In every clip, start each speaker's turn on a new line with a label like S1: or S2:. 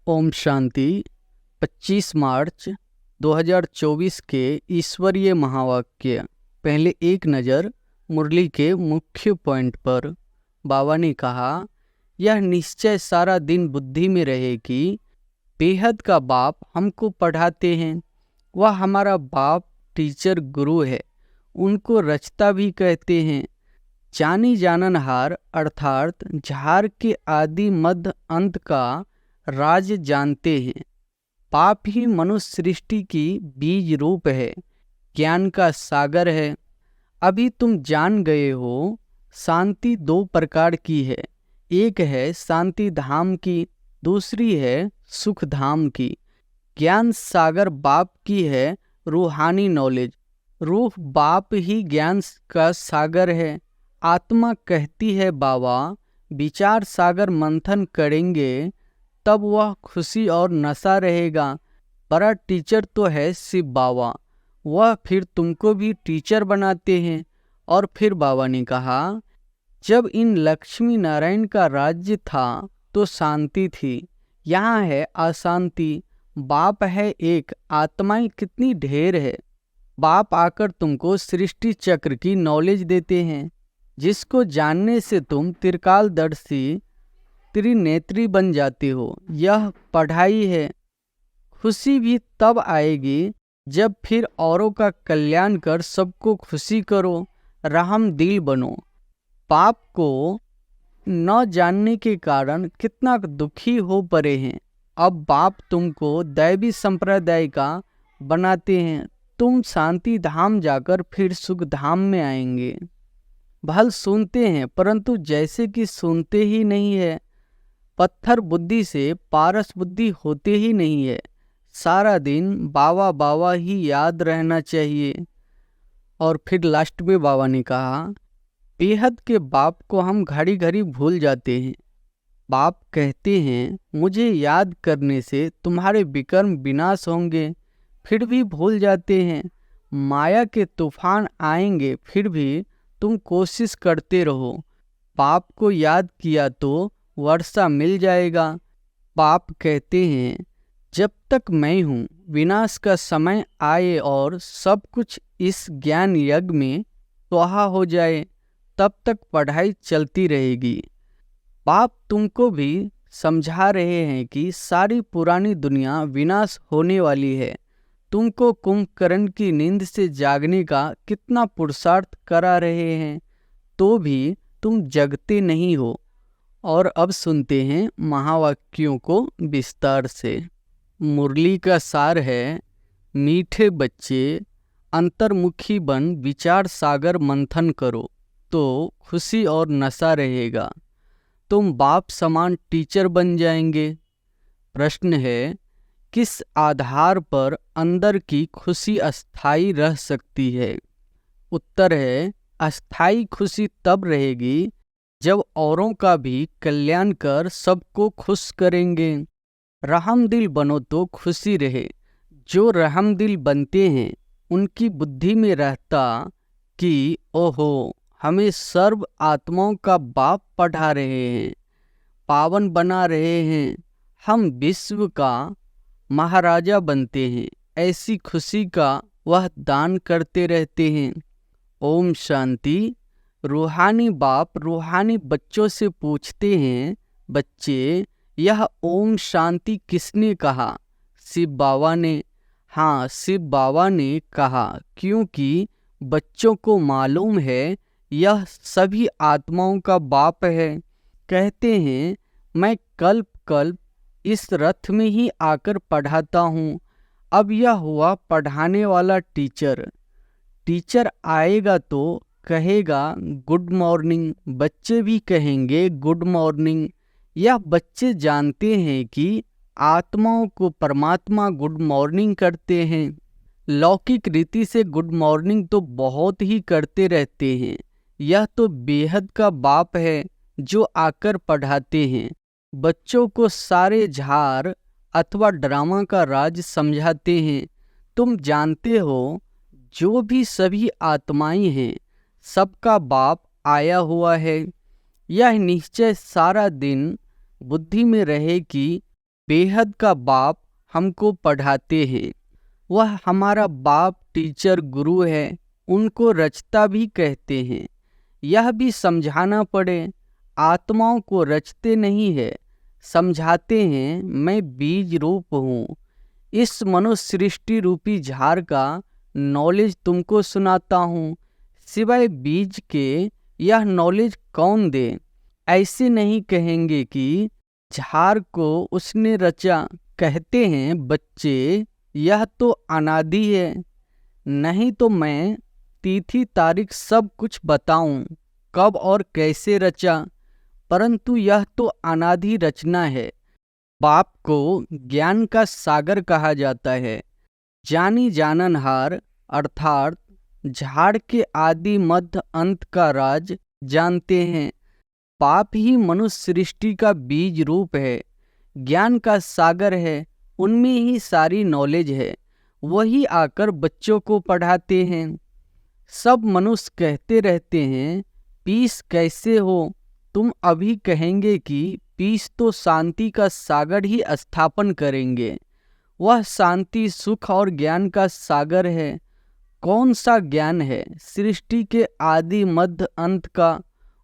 S1: ओम शांति। 25 मार्च 2024 के ईश्वरीय महावाक्य। पहले एक नज़र मुरली के मुख्य पॉइंट पर। बाबा ने कहा, यह निश्चय सारा दिन बुद्धि में रहे कि बेहद का बाप हमको पढ़ाते हैं। वह हमारा बाप, टीचर, गुरु है। उनको रचता भी कहते हैं। जानी जाननहार अर्थात झार के आदि मध्य अंत का राज जानते हैं। पाप ही मनुष्य सृष्टि की बीज रूप है, ज्ञान का सागर है। अभी तुम जान गए हो, शांति दो प्रकार की है। एक है शांति धाम की, दूसरी है सुख धाम की। ज्ञान सागर बाप की है, रूहानी नॉलेज। रूह बाप ही ज्ञान का सागर है। आत्मा कहती है बाबा, विचार सागर मंथन करेंगे तब वह खुशी और नशा रहेगा। बड़ा टीचर तो है शिव बाबा, वह फिर तुमको भी टीचर बनाते हैं। और फिर बाबा ने कहा, जब इन लक्ष्मी नारायण का राज्य था तो शांति थी, यहाँ है अशांति। बाप है एक, आत्माएं कितनी ढेर है। बाप आकर तुमको सृष्टि चक्र की नॉलेज देते हैं, जिसको जानने से तुम त्रिकालदर्शी त्रिनेत्री बन जाते हो। यह पढ़ाई है। खुशी भी तब आएगी जब फिर औरों का कल्याण कर सबको खुशी करो, रहम दिल बनो। पाप को न जानने के कारण कितना दुखी हो पड़े हैं। अब बाप तुमको दैवी संप्रदाय का बनाते हैं। तुम शांति धाम जाकर फिर सुख धाम में आएंगे। भल सुनते हैं परंतु जैसे कि सुनते ही नहीं है। पत्थर बुद्धि से पारस बुद्धि होते ही नहीं है। सारा दिन बाबा बाबा ही याद रहना चाहिए। और फिर लास्ट में बाबा ने कहा, बेहद के बाप को हम घड़ी घड़ी भूल जाते हैं। बाप कहते हैं, मुझे याद करने से तुम्हारे विकर्म विनाश होंगे, फिर भी भूल जाते हैं। माया के तूफान आएंगे फिर भी तुम कोशिश करते रहो। बाप को याद किया तो वर्षा मिल जाएगा। बाप कहते हैं, जब तक मैं हूँ, विनाश का समय आए और सब कुछ इस ज्ञान यज्ञ में स्वाहा हो जाए, तब तक पढ़ाई चलती रहेगी। बाप तुमको भी समझा रहे हैं कि सारी पुरानी दुनिया विनाश होने वाली है। तुमको कुंभकर्ण की नींद से जागने का कितना पुरुषार्थ करा रहे हैं, तो भी तुम जगते नहीं हो। और अब सुनते हैं महावाक्यों को विस्तार से। मुरली का सार है, मीठे बच्चे अंतर्मुखी बन विचार सागर मंथन करो तो खुशी और नशा रहेगा। तुम बाप समान टीचर बन जाएंगे। प्रश्न है, किस आधार पर अंदर की खुशी अस्थायी रह सकती है? उत्तर है, अस्थायी खुशी तब रहेगी जब औरों का भी कल्याण कर सबको खुश करेंगे। रहम दिल बनो तो खुशी रहे। जो रहम दिल बनते हैं उनकी बुद्धि में रहता कि ओहो, हमें सर्व आत्माओं का बाप पढ़ा रहे हैं, पावन बना रहे हैं, हम विश्व का महाराजा बनते हैं। ऐसी खुशी का वह दान करते रहते हैं। ओम शांति। रूहानी बाप रूहानी बच्चों से पूछते हैं, बच्चे यह ओम शांति किसने कहा? शिव बाबा ने। हाँ, शिव बाबा ने कहा, क्योंकि बच्चों को मालूम है यह सभी आत्माओं का बाप है। कहते हैं, मैं कल्प कल्प इस रथ में ही आकर पढ़ाता हूँ। अब यह हुआ पढ़ाने वाला टीचर। टीचर आएगा तो कहेगा गुड मॉर्निंग, बच्चे भी कहेंगे गुड मॉर्निंग। यह बच्चे जानते हैं कि आत्माओं को परमात्मा गुड मॉर्निंग करते हैं। लौकिक रीति से गुड मॉर्निंग तो बहुत ही करते रहते हैं। यह तो बेहद का बाप है जो आकर पढ़ाते हैं। बच्चों को सारे झार अथवा ड्रामा का राज समझाते हैं। तुम जानते हो, जो भी सभी आत्माएं हैं, सबका बाप आया हुआ है। यह निश्चय सारा दिन बुद्धि में रहे कि बेहद का बाप हमको पढ़ाते हैं। वह हमारा बाप, टीचर, गुरु है। उनको रचता भी कहते हैं। यह भी समझाना पड़े, आत्माओं को रचते नहीं है, समझाते हैं। मैं बीज रूप हूँ। इस मनुष्य सृष्टि रूपी झाड़ का नॉलेज तुमको सुनाता हूँ। सिवाय बीज के यह नॉलेज कौन दे? ऐसे नहीं कहेंगे कि झाड़ को उसने रचा। कहते हैं बच्चे, यह तो अनादि है। नहीं तो मैं तिथि तारीख सब कुछ बताऊं, कब और कैसे रचा। परंतु यह तो अनादि रचना है। बाप को ज्ञान का सागर कहा जाता है। जानी जाननहार अर्थात झाड़ के आदि मध्य अंत का राज जानते हैं। बाप ही मनुष्य सृष्टि का बीज रूप है, ज्ञान का सागर है। उनमें ही सारी नॉलेज है। वही आकर बच्चों को पढ़ाते हैं। सब मनुष्य कहते रहते हैं, पीस कैसे हो? तुम अभी कहेंगे कि पीस तो शांति का सागर ही स्थापन करेंगे। वह शांति, सुख और ज्ञान का सागर है। कौन सा ज्ञान है? सृष्टि के आदि मध्य अंत का।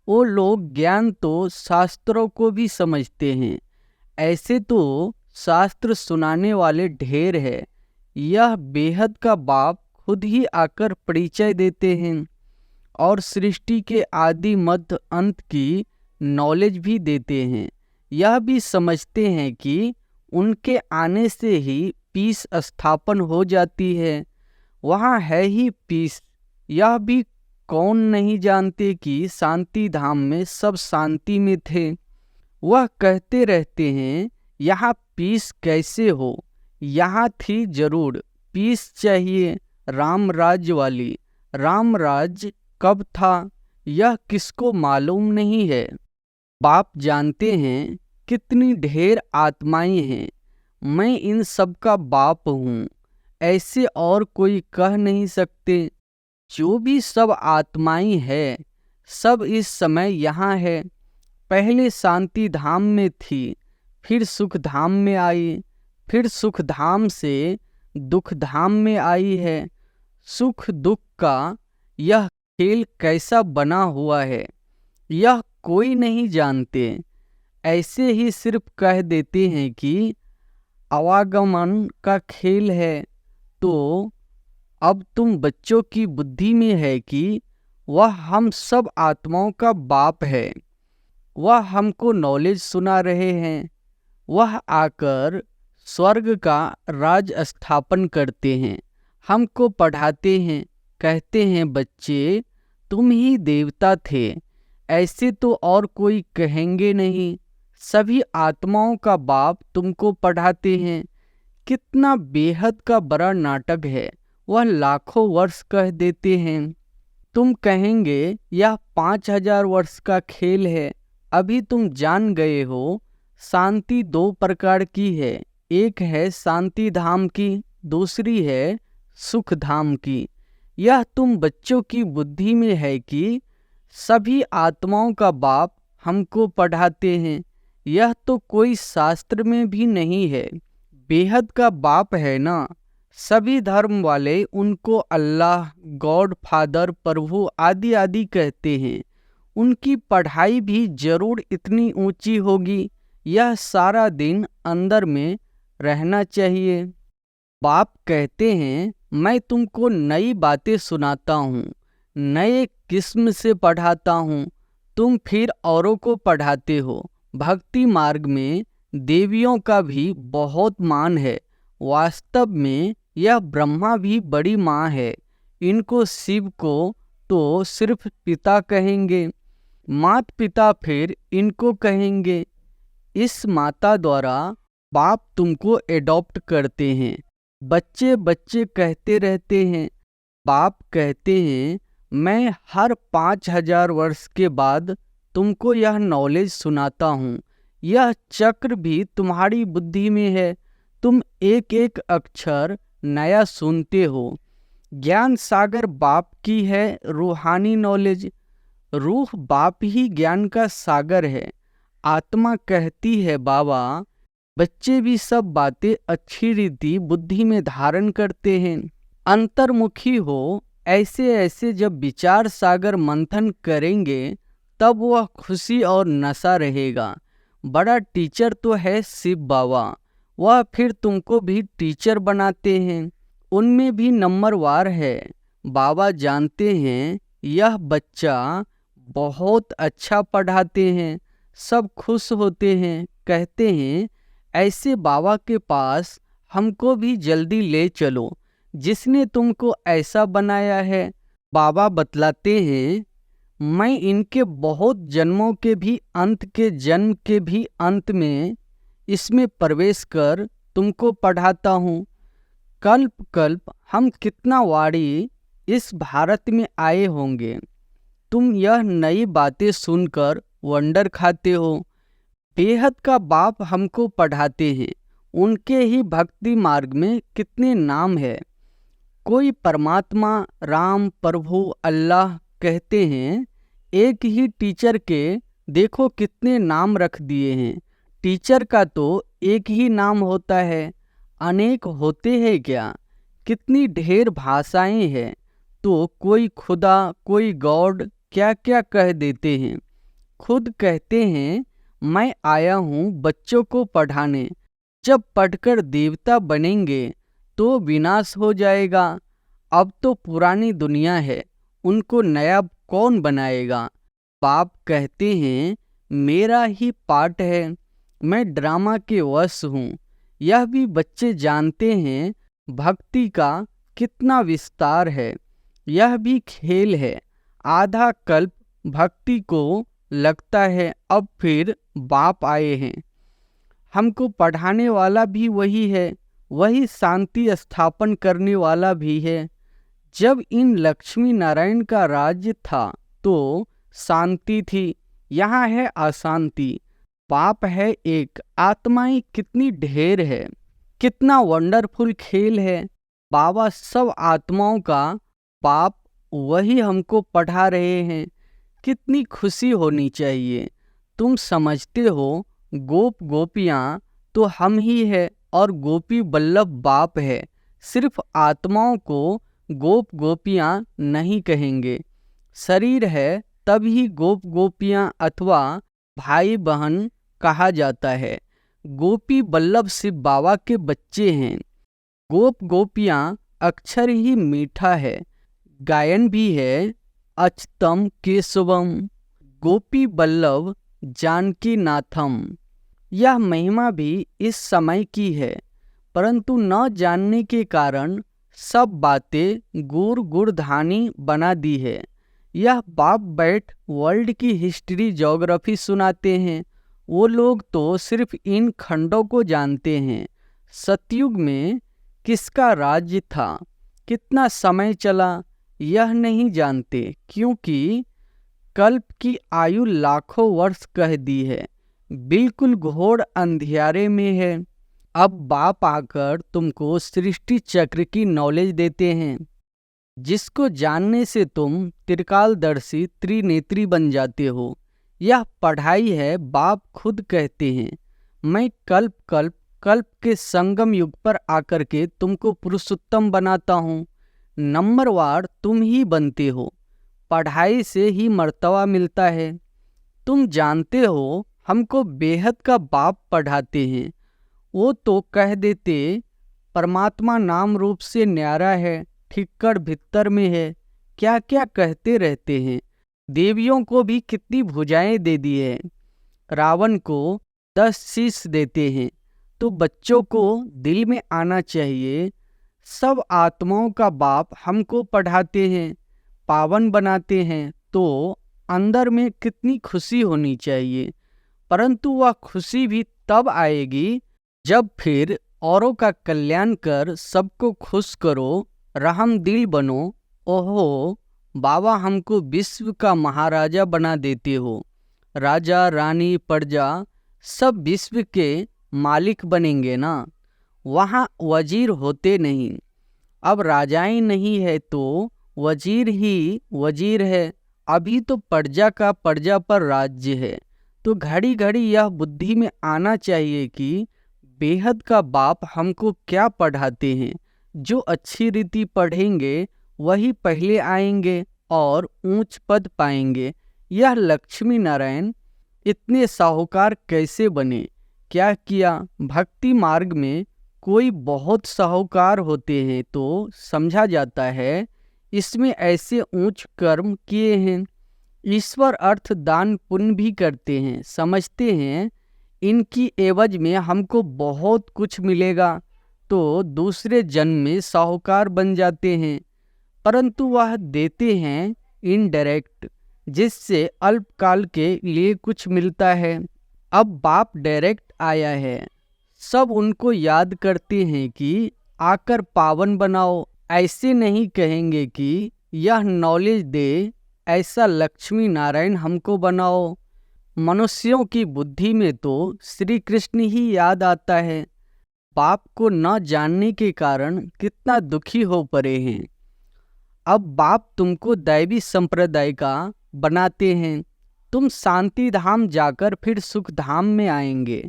S1: वो लोग ज्ञान तो शास्त्रों को भी समझते हैं। ऐसे तो शास्त्र सुनाने वाले ढेर है। यह बेहद का बाप खुद ही आकर परिचय देते हैं और सृष्टि के आदि मध्य अंत की नॉलेज भी देते हैं। यह भी समझते हैं कि उनके आने से ही पीस स्थापन हो जाती है। वहाँ है ही पीस। यह भी कौन नहीं जानते कि शांति धाम में सब शांति में थे। वह कहते रहते हैं, यहाँ पीस कैसे हो? यहाँ थी जरूर। पीस चाहिए राम राज्य वाली। राम राज्य कब था यह किसको मालूम नहीं है। बाप जानते हैं कितनी ढेर आत्माएं हैं। मैं इन सब का बाप हूँ, ऐसे और कोई कह नहीं सकते। जो भी सब आत्माएं हैं, सब इस समय यहाँ है। पहले शांति धाम में थी, फिर सुख धाम में आई, फिर सुख धाम से दुख धाम में आई है। सुख दुख का यह खेल कैसा बना हुआ है, यह कोई नहीं जानते। ऐसे ही सिर्फ कह देते हैं कि आवागमन का खेल है। तो अब तुम बच्चों की बुद्धि में है कि वह हम सब आत्माओं का बाप है। वह हमको नॉलेज सुना रहे हैं। वह आकर स्वर्ग का राज स्थापन करते हैं, हमको पढ़ाते हैं। कहते हैं बच्चे, तुम ही देवता थे। ऐसे तो और कोई कहेंगे नहीं। सभी आत्माओं का बाप तुमको पढ़ाते हैं। कितना बेहद का बड़ा नाटक है। वह लाखों वर्ष कह देते हैं। तुम कहेंगे यह 5000 वर्ष का खेल है। अभी तुम जान गए हो शांति दो प्रकार की है। एक है शांति धाम की, दूसरी है सुख धाम की। यह तुम बच्चों की बुद्धि में है कि सभी आत्माओं का बाप हमको पढ़ाते हैं। यह तो कोई शास्त्र में भी नहीं है। बेहद का बाप है ना। सभी धर्म वाले उनको अल्लाह, गॉड फादर, प्रभु आदि आदि कहते हैं। उनकी पढ़ाई भी जरूर इतनी ऊंची होगी। यह सारा दिन अंदर में रहना चाहिए। बाप कहते हैं, मैं तुमको नई बातें सुनाता हूँ, नए किस्म से पढ़ाता हूँ। तुम फिर औरों को पढ़ाते हो। भक्ति मार्ग में देवियों का भी बहुत मान है। वास्तव में यह ब्रह्मा भी बड़ी माँ है। इनको शिव को तो सिर्फ पिता कहेंगे, मात पिता फिर इनको कहेंगे। इस माता द्वारा बाप तुमको एडॉप्ट करते हैं। बच्चे बच्चे कहते रहते हैं। बाप कहते हैं, मैं हर 5000 वर्ष के बाद तुमको यह नॉलेज सुनाता हूँ। यह चक्र भी तुम्हारी बुद्धि में है। तुम एक एक अक्षर नया सुनते हो। ज्ञान सागर बाप की है रूहानी नॉलेज। रूह बाप ही ज्ञान का सागर है। आत्मा कहती है, बाबा बच्चे भी सब बातें अच्छी रीति बुद्धि में धारण करते हैं। अंतर्मुखी हो ऐसे ऐसे जब विचार सागर मंथन करेंगे तब वह खुशी और नशा रहेगा। बड़ा टीचर तो है शिव बाबा, वह फिर तुमको भी टीचर बनाते हैं, उनमें भी नंबरवार है। बाबा जानते हैं यह बच्चा बहुत अच्छा पढ़ाते हैं, सब खुश होते हैं, कहते हैं ऐसे बाबा के पास हमको भी जल्दी ले चलो जिसने तुमको ऐसा बनाया है। बाबा बतलाते हैं मैं इनके बहुत जन्मों के भी अंत के जन्म के भी अंत में इसमें प्रवेश कर तुमको पढ़ाता हूँ। कल्प कल्प हम कितना वारी इस भारत में आए होंगे, तुम यह नई बातें सुनकर वंडर खाते हो। बेहद का बाप हमको पढ़ाते हैं, उनके ही भक्ति मार्ग में कितने नाम है। कोई परमात्मा, राम, प्रभु, अल्लाह कहते हैं, एक ही टीचर के देखो कितने नाम रख दिए हैं। टीचर का तो एक ही नाम होता है, अनेक होते हैं क्या? कितनी ढेर भाषाएं हैं, तो कोई खुदा, कोई गॉड क्या क्या कह देते हैं। खुद कहते हैं मैं आया हूँ बच्चों को पढ़ाने, जब पढ़कर देवता बनेंगे तो विनाश हो जाएगा। अब तो पुरानी दुनिया है, उनको नया कौन बनाएगा। बाप कहते हैं मेरा ही पार्ट है, मैं ड्रामा के वश हूँ। यह भी बच्चे जानते हैं भक्ति का कितना विस्तार है, यह भी खेल है। आधा कल्प भक्ति को लगता है, अब फिर बाप आए हैं। हमको पढ़ाने वाला भी वही है, वही शांति स्थापन करने वाला भी है। जब इन लक्ष्मी नारायण का राज्य था तो शांति थी, यहाँ है अशांति। बाप है एक, आत्माएं कितनी ढेर है, कितना वंडरफुल खेल है। बाबा सब आत्माओं का बाप, वही हमको पढ़ा रहे हैं, कितनी खुशी होनी चाहिए। तुम समझते हो गोप गोपियाँ तो हम ही है और गोपी बल्लभ बाप है। सिर्फ आत्माओं को गोप गोपियाँ नहीं कहेंगे, शरीर है तभी गोप गोपियाँ अथवा भाई बहन कहा जाता है। गोपी बल्लभ शिव बाबा के बच्चे हैं। गोप गोपियाँ अक्षर ही मीठा है, गायन भी है अच्युतम केशवम, गोपी बल्लभ जानकी नाथम। यह महिमा भी इस समय की है, परंतु न जानने के कारण सब बातें गुड़धानी बना दी है। यह बाप बैठ वर्ल्ड की हिस्ट्री ज्योग्राफी सुनाते हैं, वो लोग तो सिर्फ इन खंडों को जानते हैं। सतयुग में किसका राज्य था, कितना समय चला, यह नहीं जानते, क्योंकि कल्प की आयु लाखों वर्ष कह दी है, बिल्कुल घोर अंधियारे में है। अब बाप आकर तुमको सृष्टि चक्र की नॉलेज देते हैं, जिसको जानने से तुम त्रिकालदर्शी त्रिनेत्री बन जाते हो। यह पढ़ाई है। बाप खुद कहते हैं मैं कल्प कल्प कल्प के संगम युग पर आकर के तुमको पुरुषोत्तम बनाता हूँ। नंबरवार तुम ही बनते हो, पढ़ाई से ही मर्तबा मिलता है। तुम जानते हो हमको बेहद का बाप पढ़ाते हैं, वो तो कह देते परमात्मा नाम रूप से न्यारा है, ठिक्कर भीतर में है, क्या क्या कहते रहते हैं। देवियों को भी कितनी भुजाएं दे दी है, रावण को 10 शीश देते हैं। तो बच्चों को दिल में आना चाहिए, सब आत्माओं का बाप हमको पढ़ाते हैं, पावन बनाते हैं, तो अंदर में कितनी खुशी होनी चाहिए। परंतु वह खुशी भी तब आएगी जब फिर औरों का कल्याण कर सबको खुश करो, रहम दिल बनो। ओहो बाबा हमको विश्व का महाराजा बना देते हो, राजा रानी प्रजा सब विश्व के मालिक बनेंगे ना। वहाँ वजीर होते नहीं, अब राजाएं नहीं है तो वजीर ही वजीर है। अभी तो प्रजा का प्रजा पर राज्य है। तो घड़ी घड़ी यह बुद्धि में आना चाहिए कि बेहद का बाप हमको क्या पढ़ाते हैं? जो अच्छी रीति पढ़ेंगे वही पहले आएंगे और ऊंच पद पाएंगे। यह लक्ष्मी नारायण इतने साहूकार कैसे बने? क्या किया? भक्ति मार्ग में कोई बहुत साहूकार होते हैं तो समझा जाता है इसमें ऐसे ऊंच कर्म किए हैं। ईश्वर अर्थ दान पुण्य भी करते हैं, समझते हैं इनकी एवज में हमको बहुत कुछ मिलेगा, तो दूसरे जन्म में साहूकार बन जाते हैं। परंतु वह देते हैं इनडायरेक्ट, जिससे अल्पकाल के लिए कुछ मिलता है। अब बाप डायरेक्ट आया है, सब उनको याद करते हैं कि आकर पावन बनाओ। ऐसे नहीं कहेंगे कि यह नॉलेज दे, ऐसा लक्ष्मी नारायण हमको बनाओ। मनुष्यों की बुद्धि में तो श्री कृष्ण ही याद आता है। बाप को न जानने के कारण कितना दुखी हो पड़े हैं। अब बाप तुमको दैवी संप्रदाय का बनाते हैं, तुम शांति धाम जाकर फिर सुख धाम में आएंगे।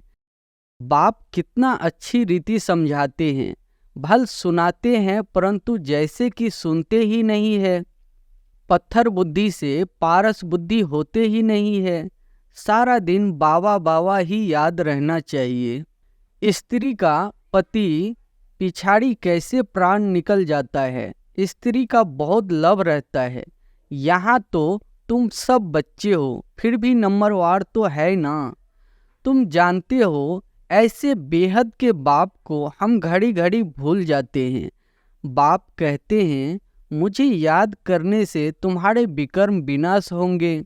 S1: बाप कितना अच्छी रीति समझाते हैं, भल सुनाते हैं परंतु जैसे कि सुनते ही नहीं है। पत्थर बुद्धि से पारस बुद्धि होते ही नहीं है। सारा दिन बाबा बाबा ही याद रहना चाहिए। स्त्री का पति पिछाड़ी कैसे प्राण निकल जाता है, स्त्री का बहुत लव रहता है। यहाँ तो तुम सब बच्चे हो, फिर भी नंबरवार तो है ना। तुम जानते हो ऐसे बेहद के बाप को हम घड़ी घड़ी भूल जाते हैं। बाप कहते हैं मुझे याद करने से तुम्हारे विकर्म विनाश होंगे,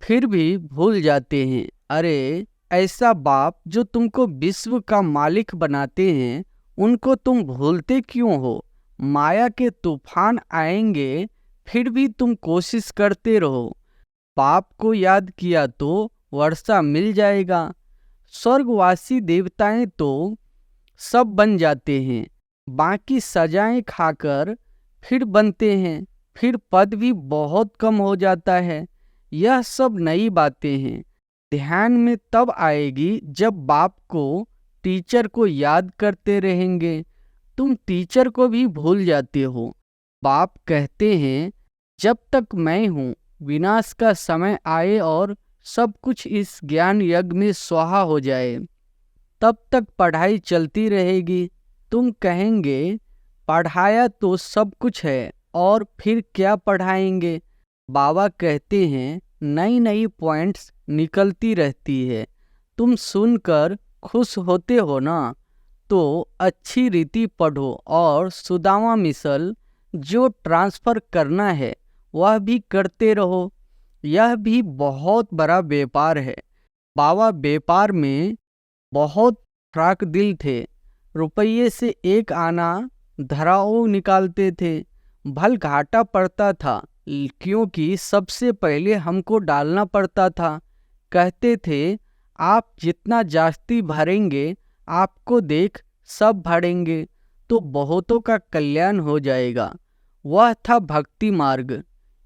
S1: फिर भी भूल जाते हैं। अरे ऐसा बाप जो तुमको विश्व का मालिक बनाते हैं, उनको तुम भूलते क्यों हो? माया के तूफान आएंगे फिर भी तुम कोशिश करते रहो। बाप को याद किया तो वर्षा मिल जाएगा। स्वर्गवासी देवताएं तो सब बन जाते हैं, बाकी सजाएं खाकर फिर बनते हैं, फिर पद भी बहुत कम हो जाता है। यह सब नई बातें हैं, ध्यान में तब आएगी जब बाप को टीचर को याद करते रहेंगे। तुम टीचर को भी भूल जाते हो। बाप कहते हैं जब तक मैं हूँ, विनाश का समय आए और सब कुछ इस ज्ञान यज्ञ में स्वाहा हो जाए, तब तक पढ़ाई चलती रहेगी। तुम कहेंगे पढ़ाया तो सब कुछ है और फिर क्या पढ़ाएंगे? बाबा कहते हैं नई नई पॉइंट्स निकलती रहती है, तुम सुनकर खुश होते हो ना, तो अच्छी रीति पढ़ो और सुदामा मिसल जो ट्रांसफ़र करना है वह भी करते रहो। यह भी बहुत बड़ा व्यापार है। बाबा व्यापार में बहुत फ्राक दिल थे, रुपये से एक आना धराओ निकालते थे। भल घाटा पड़ता था क्योंकि सबसे पहले हमको डालना पड़ता था। कहते थे आप जितना जास्ती भरेंगे आपको देख सब भरेंगे तो बहुतों का कल्याण हो जाएगा। वह था भक्ति मार्ग।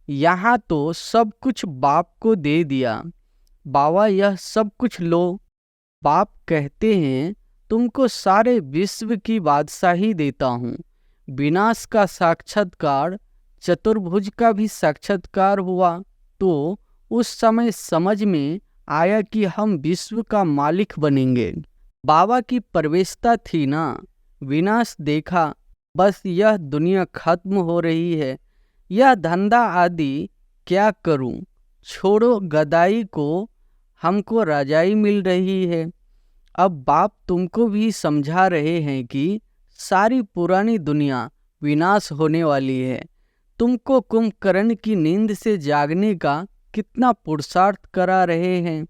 S1: यहाँ तो सब कुछ बाप को दे दिया। बाबा यह सब कुछ लो। बाप कहते हैं तुमको सारे विश्व की बादशाही देता हूँ। विनाश का साक्षात्कार, चतुर्भुज का भी साक्षात्कार हुआ तो उस समय समझ में आया कि हम विश्व का मालिक बनेंगे। बाबा की प्रवेशता थी ना, विनाश देखा, बस यह दुनिया खत्म हो रही है, यह धंधा आदि क्या करूं, छोड़ो गदाई को, हमको रजाई मिल रही है। अब बाप तुमको भी समझा रहे हैं कि सारी पुरानी दुनिया विनाश होने वाली है। तुमको कुंभकर्ण की नींद से जागने का कितना पुरुषार्थ करा रहे हैं,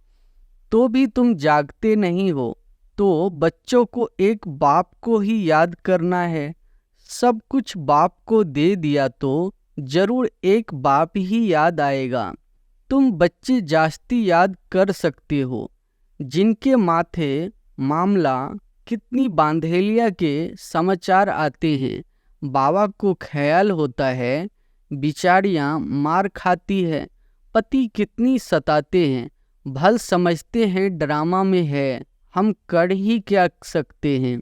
S1: तो भी तुम जागते नहीं हो। तो बच्चों को एक बाप को ही याद करना है। सब कुछ बाप को दे दिया तो जरूर एक बाप ही याद आएगा। तुम बच्चे जास्ती याद कर सकते हो, जिनके माथे मामला कितनी बांधेलिया के समाचार आते हैं। बाबा को ख्याल होता है बिचारियां मार खाती है, पति कितनी सताते हैं, भल समझते हैं ड्रामा में है, हम कर ही क्या सकते हैं।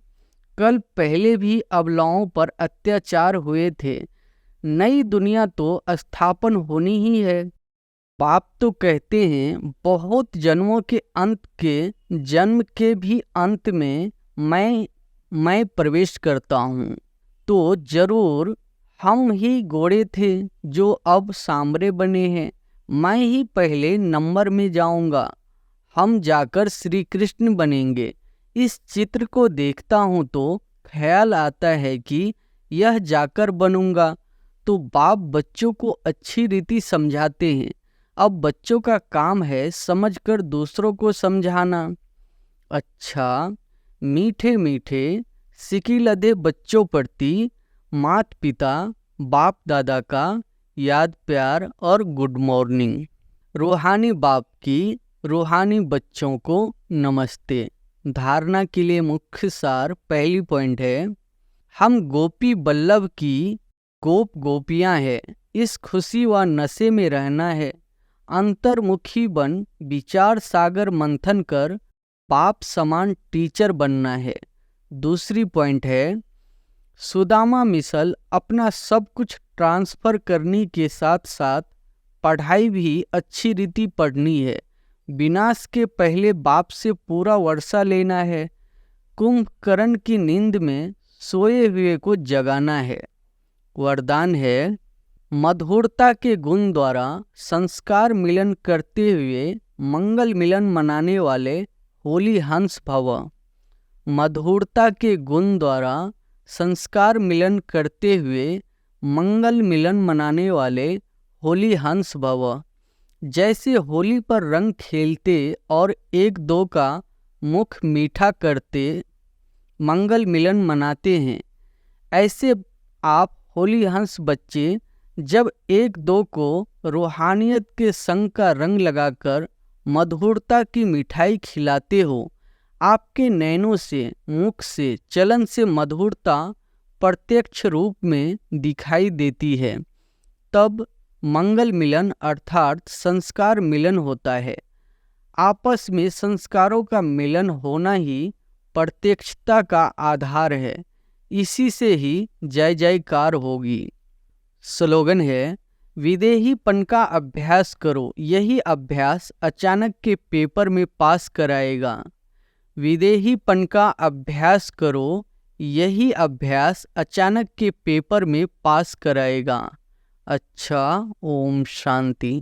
S1: कल पहले भी अबलाओं पर अत्याचार हुए थे, नई दुनिया तो स्थापन होनी ही है। बाप तो कहते हैं बहुत जन्मों के अंत के जन्म के भी अंत में मैं प्रवेश करता हूँ। तो जरूर हम ही घोड़े थे जो अब सांवरे बने हैं। मैं ही पहले नंबर में जाऊंगा, हम जाकर श्री कृष्ण बनेंगे। इस चित्र को देखता हूँ तो ख्याल आता है कि यह जाकर बनूंगा। तो बाप बच्चों को अच्छी रीति समझाते हैं। अब बच्चों का काम है समझकर दूसरों को समझाना। अच्छा, मीठे मीठे सिकी लदे बच्चों प्रति मात पिता बाप दादा का याद प्यार और गुड मॉर्निंग। रूहानी बाप की रूहानी बच्चों को नमस्ते। धारणा के लिए मुख्य सार पहली पॉइंट है, हम गोपी बल्लभ की गोप गोपियां हैं। इस खुशी व नशे में रहना है। अंतर्मुखी बन विचार सागर मंथन कर बाप समान टीचर बनना है। दूसरी पॉइंट है, सुदामा मिसल अपना सब कुछ ट्रांसफ़र करने के साथ साथ पढ़ाई भी अच्छी रीति पढ़नी है। विनाश के पहले बाप से पूरा वर्षा लेना है। कुंभकर्ण की नींद में सोए हुए को जगाना है। वरदान है, मधुरता के गुण द्वारा संस्कार मिलन करते हुए मंगल मिलन मनाने वाले होली हंस भव। मधुरता के गुण द्वारा संस्कार मिलन करते हुए मंगल मिलन मनाने वाले होली हंस भव। जैसे होली पर रंग खेलते और एक दो का मुख मीठा करते मंगल मिलन मनाते हैं, ऐसे आप होली हंस बच्चे जब एक दो को रूहानियत के संग का रंग लगाकर मधुरता की मिठाई खिलाते हो, आपके नैनों से मुख से चलन से मधुरता प्रत्यक्ष रूप में दिखाई देती है। तब मंगल मिलन अर्थात संस्कार मिलन होता है। आपस में संस्कारों का मिलन होना ही प्रत्यक्षता का आधार है। इसी से ही जय जयकार होगी। स्लोगन है, विदेहीपन का अभ्यास करो, यही अभ्यास अचानक के पेपर में पास कराएगा। विदेहीपन का अभ्यास करो, यही अभ्यास अचानक के पेपर में पास कराएगा। अच्छा, ओम शांति।